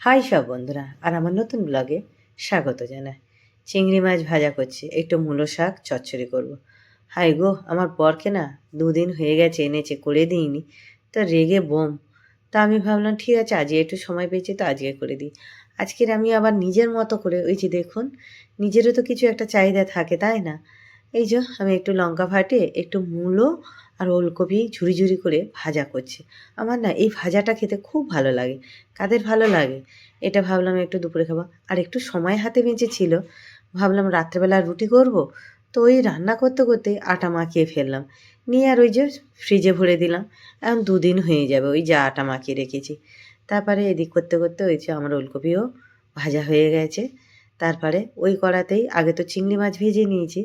High সব বন্ধুরা, আর আমার নতুন ব্লগে স্বাগত জানাই। চিংড়ি মাছ ভাজা করছি, একটু মূলো শাক চচ্চড়ি করব। হাই গো, আমার বরকে না 2 দিন হয়ে গেছে এনেছে, করে দিইনি, তো রেগে বোম। তা আমি ভাবলাম ঠিক আছে, আজকে একটু সময় পেয়েছি তো আজকে করে দিই। আজকের আমি আবার নিজের মতো করে, ওই যে দেখুন, নিজেরও তো কিছু একটা চাহিদা থাকে তাই না। এই যে আমি একটু লঙ্কা ফাটিয়ে একটু মূলো আর ওলকপি ঝুরি ঝুরি করে ভাজা করছি। আমার না এই ভাজাটা খেতে খুব ভালো লাগে। কাদের ভালো লাগে? এটা ভাবলাম একটু দুপুরে খাবো। আর একটু সময় হাতে বেঁচে ছিল, ভাবলাম রাত্রেবেলা রুটি করব। তো ওই রান্না করতে করতে আটা মাখিয়ে ফেললাম, নিয়ে আর ওই যে ফ্রিজে ভরে দিলাম। এখন 2 দিন হয়ে যাবে ওই যে আটা মাখিয়ে রেখেছি। তারপরে এদিক করতে করতে ওই যে আমার ওলকপিও ভাজা হয়ে গেছে। তারপরে ওই কড়াতেই আগে তো চিংড়ি মাছ ভেজে নিয়েছি,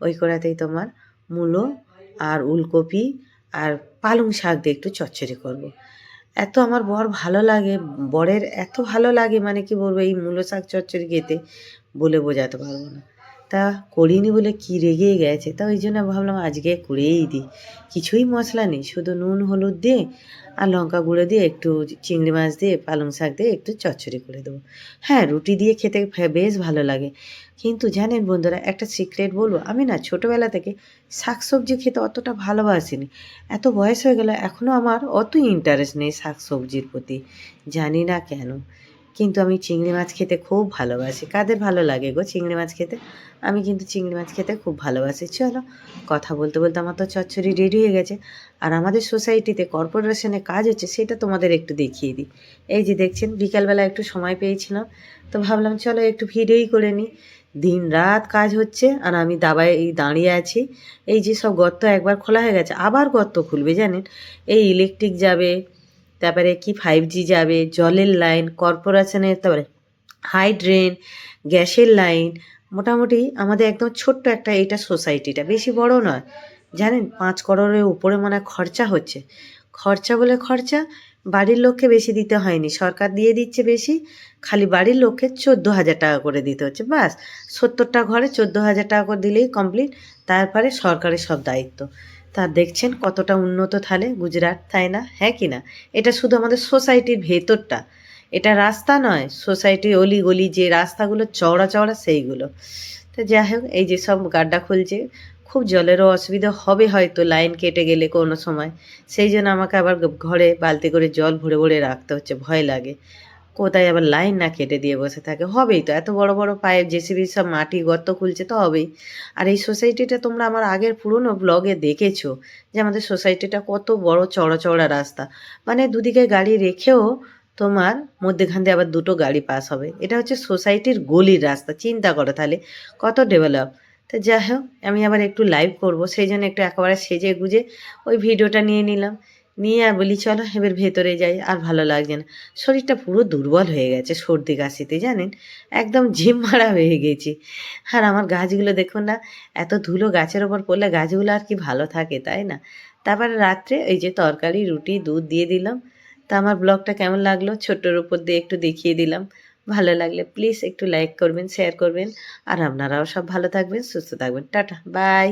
ওই কড়াতেই তোমার মূলো আর ওলকপি আর পালং শাক দিয়ে একটু চচ্চড়ি করব। এত আমার বর ভালো লাগে, বরের এত ভালো লাগে মানে কি বলবো, এই মূলো শাক চচ্চড়ি খেতে বলে বোঝাতে পারবো না। তা করিনি বলে কি রেগে গেছে, তা ওই জন্য ভাবলাম আজকে করেই দিই। কিছুই মশলা নেই, শুধু নুন হলুদ দিয়ে আর লঙ্কা গুঁড়ো দিয়ে একটু চিংড়ি মাছ দিয়ে পালং শাক দিয়ে একটু চচ্চড়ি করে দেবো। হ্যাঁ, রুটি দিয়ে খেতে বেশ ভালো লাগে। কিন্তু জানেন বন্ধুরা, একটা সিক্রেট বলবো, আমি না ছোটোবেলা থেকে শাক সবজি খেতে অতটা ভালোবাসিনি। এত বয়স হয়ে গেল এখনও আমার অত ইন্টারেস্ট নেই শাক সবজির প্রতি, জানি না কেন। কিন্তু আমি চিংড়ি মাছ খেতে খুব ভালোবাসি। কাদের ভালো লাগে গো চিংড়ি মাছ খেতে? আমি কিন্তু চিংড়ি মাছ খেতে খুব ভালোবাসি। চলো, কথা বলতে বলতে আমার তো চচ্চড়ি রেডি হয়ে গেছে। আর আমাদের সোসাইটিতে কর্পোরেশনে কাজ হচ্ছে, সেটা তোমাদের একটু দেখিয়ে দিই। এই যে দেখছেন, বিকালবেলা একটু সময় পেয়েছিলাম, তো ভাবলাম চলো একটু ভিডিওই করে নিই। দিন রাত কাজ হচ্ছে আর আমি দাবায় দাঁড়িয়ে আছি। এই যে সব গর্ত একবার খোলা হয়ে গেছে, আবার গর্ত খুলবে জানেন। এই ইলেকট্রিক যাবে, তারপরে কি 5G যাবে, জলের লাইন, কর্পোরেশনের, তারপরে হাইড্রেন, গ্যাসের লাইন। মোটামুটি আমাদের একদম ছোট্ট একটা এইটা সোসাইটিটা, বেশি বড় নয়। জানেন, 5 করোড়ের উপরে মনে হয় খরচা হচ্ছে। খরচা বলে খরচা, বাড়ির লোককে বেশি দিতে হয়নি, সরকার দিয়ে দিচ্ছে বেশি। খালি বাড়ির লোককে 14,000 টাকা করে দিতে হচ্ছে, বাস। 70টা ঘরে 14,000 টাকা করে দিলেই কমপ্লিট। তারপরে সরকারের সব দায়িত্ব। তা দেখছেন কতটা উন্নত তাহলে গুজরাট, তাই না? হ্যাঁ কি না? এটা শুধু আমাদের সোসাইটির ভেতরটা, এটা রাস্তা নয়, সোসাইটির অলি গলি যে রাস্তাগুলো চওড়া চওড়া সেইগুলো। তো যাই হোক, এই যে সব গাড্ডা খুলছে, খুব জলেরও অসুবিধা হবে হয়তো লাইন কেটে গেলে কোনো সময়। সেই জন্য আমাকে আবার ঘরে বালতি করে জল ভরে ভরে রাখতে হচ্ছে, ভয় লাগে কোথায় আবার লাইন না কেটে দিয়ে বসে থাকে। হবেই তো, এত বড় বড় পাইপ জেসিবি সব মাটি গর্ত খুলছে তো হবেই। আর এই সোসাইটিটা তোমরা আমার আগের পুরনো ব্লগে দেখেছো যে আমাদের সোসাইটিটা কত বড় চওড়া চওড়া রাস্তা, মানে দুদিকে গাড়ি রেখেও তোমার মধ্যেখান দিয়ে আবার দুটো গাড়ি পাস হবে। এটা হচ্ছে সোসাইটির গলির রাস্তা, চিন্তা করো তাহলে কত ডেভেলপ। তো যাই হোক, আমি আবার একটু লাইভ করব, সেই জন্য একটু একেবারে সেজে গুজে ওই ভিডিওটা নিয়ে নিলাম। নিয়ে আর বলি চলো এবার ভেতরে যাই, আর ভালো লাগছে না। শরীরটা পুরো দুর্বল হয়ে গেছে সর্দি কাশিতে, জানেন, একদম ঝিম মারা হয়ে গেছি। আর আমার গাছগুলো দেখুন না, এত ধুলো গাছের ওপর পড়লে গাছগুলো আর কি ভালো থাকে, তাই না? তারপরে রাত্রে এই যে তরকারি রুটি দুধ দিয়ে দিলাম। তা আমার ব্লগটা কেমন লাগলো ছোট্টর উপর দিয়ে একটু দেখিয়ে দিলাম। ভালো লাগলে প্লিজ একটু লাইক করবেন, শেয়ার করবেন। আর আপনারাও সব ভালো থাকবেন, সুস্থ থাকবেন। Tata, by.